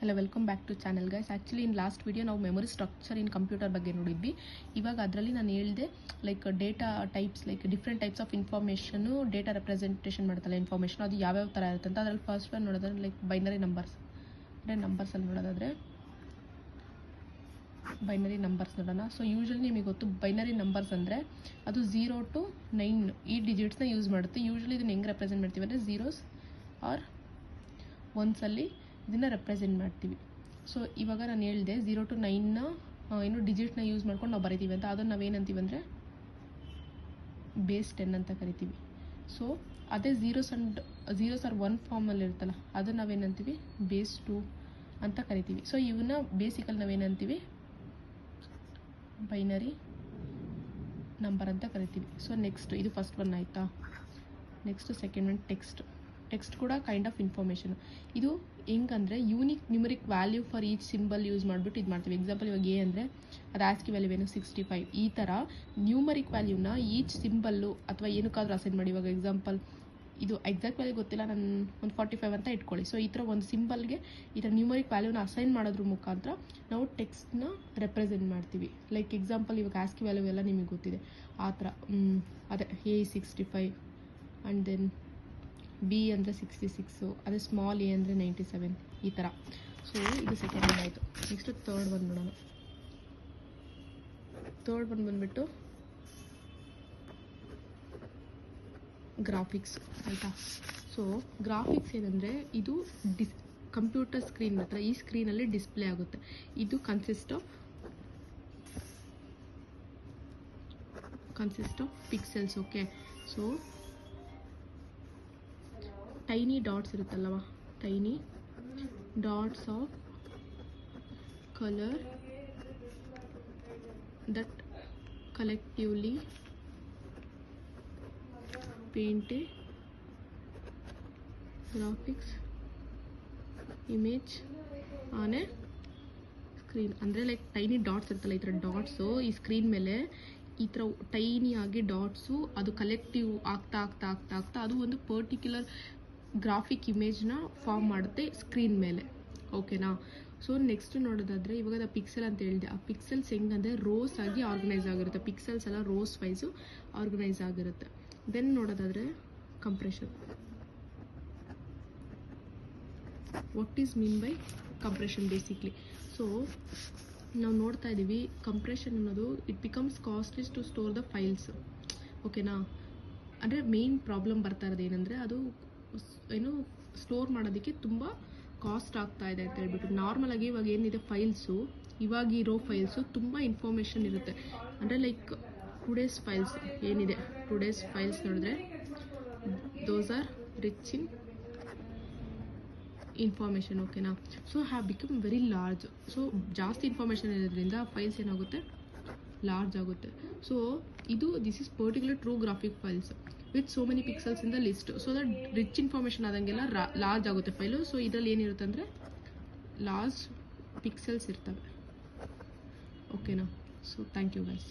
Hello, welcome back to channel guys. Actually in last video ನಾವು memory structure in computer ಬಗ್ಗೆ ನೋಡಿದ್ವಿ. ಇವಾಗ ಅದರಲ್ಲಿ ನಾನು ಹೇಳಿದೆ like data types, like different types of information data representation ಮಾಡ್ತಲ್ಲ ಇನ್ಫಾರ್ಮೇಷನ್, ಅದು ಯಾವ್ಯಾವ ಥರ ಇರುತ್ತೆ ಅಂತ. ಅದರಲ್ಲಿ ಫಸ್ಟ್ ಒನ್ ನೋಡೋದಾದ್ರೆ ಲೈಕ್ ಬೈನರಿ ನಂಬರ್ಸ್. ಅಂದರೆ ನಂಬರ್ಸಲ್ಲಿ ನೋಡೋದಾದರೆ ಬೈನರಿ ನಂಬರ್ಸ್ ನೋಡೋಣ. ಸೊ ಯೂಶ್ವಲಿ ನಿಮಗೆ ಗೊತ್ತು ಬೈನರಿ ನಂಬರ್ಸ್ ಅಂದರೆ ಅದು 0 to 9 ಈ ಡಿಜಿಟ್ಸ್ನ ಯೂಸ್ ಮಾಡುತ್ತೆ. ಯೂಶ್ವಲಿ ಇದನ್ನು ಹೆಂಗೆ ರೆಪ್ರೆಸೆಂಟ್ ಮಾಡ್ತೀವಿ ಅಂದರೆ ಝೀರೋಸ್ ಆರ್ ಒನ್ಸಲ್ಲಿ ಇದನ್ನು ರೆಪ್ರೆಸೆಂಟ್ ಮಾಡ್ತೀವಿ. ಸೊ ಇವಾಗ ನಾನು ಹೇಳಿದೆ 0 to 9ನ ಏನು ಡಿಜಿಟ್ನ ಯೂಸ್ ಮಾಡ್ಕೊಂಡು ನಾವು ಬರಿತೀವಿ ಅಂತ. ಅದನ್ನು ನಾವೇನಂತೀವಿ ಅಂದರೆ ಬೇಸ್ 10 ಅಂತ ಕರಿತೀವಿ. ಸೊ ಅದೇ ಝೀರೋಸ್ ಆರ್ 1 ಫಾರ್ಮಲ್ಲಿ ಇರುತ್ತಲ್ಲ, ಅದನ್ನು ನಾವೇನಂತೀವಿ ಬೇಸ್ 2 ಅಂತ ಕರಿತೀವಿ. ಸೊ ಇವನ್ನ ಬೇಸಿಕಲ್ಲಿ ನಾವೇನಂತೀವಿ ಬೈನರಿ ನಂಬರ್ ಅಂತ ಕರಿತೀವಿ. ಸೊ ನೆಕ್ಸ್ಟ್ ಇದು ಫಸ್ಟ್ ಒನ್ ಆಯಿತಾ. ನೆಕ್ಸ್ಟ್ ಸೆಕೆಂಡ್ ಒನ್ ಟೆಕ್ಸ್ಟ್ ಕೂಡ ಕೈಂಡ್ ಆಫ್ ಇನ್ಫಾರ್ಮೇಷನ್. ಇದು ಹೆಂಗಂದರೆ unique numeric value for each symbol use ಮಾಡಿಬಿಟ್ಟು ಇದು ಮಾಡ್ತೀವಿ. ಎಕ್ಸಾಂಪಲ್ ಇವಾಗ ಎ ಅಂದರೆ ಅದು ಆಸ್ಕಿ ವ್ಯಾಲ್ಯೂ ಏನು 65. ಈ ಥರ ನ್ಯೂಮರಿಕ್ ವ್ಯಾಲ್ಯೂನ ಈಚ್ ಸಿಂಬಲ್ಲು ಅಥವಾ ಏನಕ್ಕಾದ್ರೂ ಅಸೈನ್ ಮಾಡಿ. ಇವಾಗ ಎಕ್ಸಾಂಪಲ್ ಇದು ಎಕ್ಸಾಕ್ಟ್ ವ್ಯಾಲ್ಯೂ ಗೊತ್ತಿಲ್ಲ, ನಾನು ಒಂದು 45 ಅಂತ ಇಟ್ಕೊಳ್ಳಿ. ಸೊ ಈ ಥರ ಒಂದು ಸಿಂಬಲ್ಗೆ ಈ ಥರ ನ್ಯೂಮರಿಕ್ ವ್ಯಾಲ್ಯೂನ ಅಸೈನ್ ಮಾಡೋದ್ರ ಮುಖಾಂತರ ನಾವು ಟೆಕ್ಸ್ಟ್ನ ರೆಪ್ರೆಸೆಂಟ್ ಮಾಡ್ತೀವಿ. ಲೈಕ್ ಎಕ್ಸಾಂಪಲ್ ಇವಾಗ ಆಸ್ಕಿ ವ್ಯಾಲ್ಯೂ ಎಲ್ಲ ನಿಮಗೆ ಗೊತ್ತಿದೆ, ಆ ಥರ ಅದೇ ಎ 65 ಆ್ಯಂಡ್ ದೆನ್ ಬಿ ಅಂದರೆ 66, ಅದೇ ಸ್ಮಾಲ್ ಎ ಅಂದರೆ 97, ಈ ಥರ. ಸೊ ಇದು ಸೆಕೆಂಡ್ ಒನ್ ಆಯಿತು. ನೆಕ್ಸ್ಟು ಥರ್ಡ್ ಒನ್ ನೋಡೋಣ. ಥರ್ಡ್ ಒನ್ ಬಂದುಬಿಟ್ಟು ಗ್ರಾಫಿಕ್ಸ್ ಆಯಿತಾ. ಸೊ ಗ್ರಾಫಿಕ್ಸ್ ಏನಂದರೆ ಇದು ಕಂಪ್ಯೂಟರ್ ಸ್ಕ್ರೀನ್ ಹತ್ರ ಈ ಸ್ಕ್ರೀನಲ್ಲಿ ಡಿಸ್ಪ್ಲೇ ಆಗುತ್ತೆ. ಇದು consist of pixels. Okay, so tiny dots ಇರುತ್ತಲ್ಲವ, tiny dots of colour that collectively paint a graphics image on a screen. ಅಂದರೆ ಲೈಕ್ ಟೈನಿ ಡಾಟ್ಸ್ ಇರ್ತಲ್ಲ, ಈ ಥರ ಡಾಟ್ಸು ಈ ಸ್ಕ್ರೀನ್ ಮೇಲೆ ಈ ಥರ ಟೈನಿ ಆಗಿ ಡಾಟ್ಸು ಅದು ಕಲೆಕ್ಟಿವ್ ಆಗ್ತಾ ಅದು ಒಂದು ಪರ್ಟಿಕ್ಯುಲರ್ ಗ್ರಾಫಿಕ್ ಇಮೇಜ್ನ ಫಾರ್ಮ್ ಮಾಡುತ್ತೆ ಸ್ಕ್ರೀನ್ ಮೇಲೆ. ಓಕೆನಾ. ಸೊ ನೆಕ್ಸ್ಟ್ ನೋಡೋದಾದರೆ ಇವಾಗ ಅದು ಪಿಕ್ಸೆಲ್ ಅಂತ ಹೇಳಿದೆ. ಆ ಪಿಕ್ಸೆಲ್ಸ್ ಹೆಂಗಂದರೆ ರೋಸ್ ಆಗಿ ಆರ್ಗನೈಸ್ ಆಗಿರುತ್ತೆ. ಪಿಕ್ಸೆಲ್ಸ್ ಎಲ್ಲ ರೋಸ್ ವೈಸು ಆರ್ಗನೈಸ್ ಆಗಿರುತ್ತೆ. ದೆನ್ ನೋಡೋದಾದರೆ compression. What is mean by compression basically? So ನಾವು ನೋಡ್ತಾ ಇದ್ದೀವಿ ಕಂಪ್ರೆಷನ್ ಅನ್ನೋದು it becomes costlier to store the files. ಓಕೆನಾ. ಅಂದರೆ ಮೇನ್ ಪ್ರಾಬ್ಲಮ್ ಬರ್ತಾ ಇರೋದು ಏನಂದರೆ ಅದು ಏನು ಸ್ಟೋರ್ ಮಾಡೋದಕ್ಕೆ ತುಂಬ ಕಾಸ್ಟ್ ಆಗ್ತಾ ಇದೆ ಅಂತ ಹೇಳ್ಬಿಟ್ಟು. ನಾರ್ಮಲಾಗಿ ಇವಾಗ ಏನಿದೆ ಫೈಲ್ಸು, ಇವಾಗಿರೋ ಫೈಲ್ಸು ತುಂಬ ಇನ್ಫಾರ್ಮೇಷನ್ ಇರುತ್ತೆ. ಅಂದರೆ ಲೈಕ್ ಟುಡೇಸ್ ಫೈಲ್ಸ್ ಏನಿದೆ, ಟುಡೇಸ್ ಫೈಲ್ಸ್ ನೋಡಿದ್ರೆ those are rich in information. ಓಕೆನಾ. So have become very large. So ಜಾಸ್ತಿ ಇನ್ಫಾರ್ಮೇಷನ್ ಇರೋದ್ರಿಂದ ಫೈಲ್ಸ್ ಏನಾಗುತ್ತೆ, ಲಾರ್ಜ್ ಆಗುತ್ತೆ. So this is particular true graphic files with so many pixels in the list. So that rich information ಆದಂಗೆಲ್ಲ large ಆಗುತ್ತೆ file. So ಇದರಲ್ಲಿ ಏನಿರುತ್ತೆ ಅಂದರೆ ಲಾರ್ಜ್ ಪಿಕ್ಸೆಲ್ಸ್ ಇರ್ತವೆ. ಓಕೆನಾ. So thank you guys.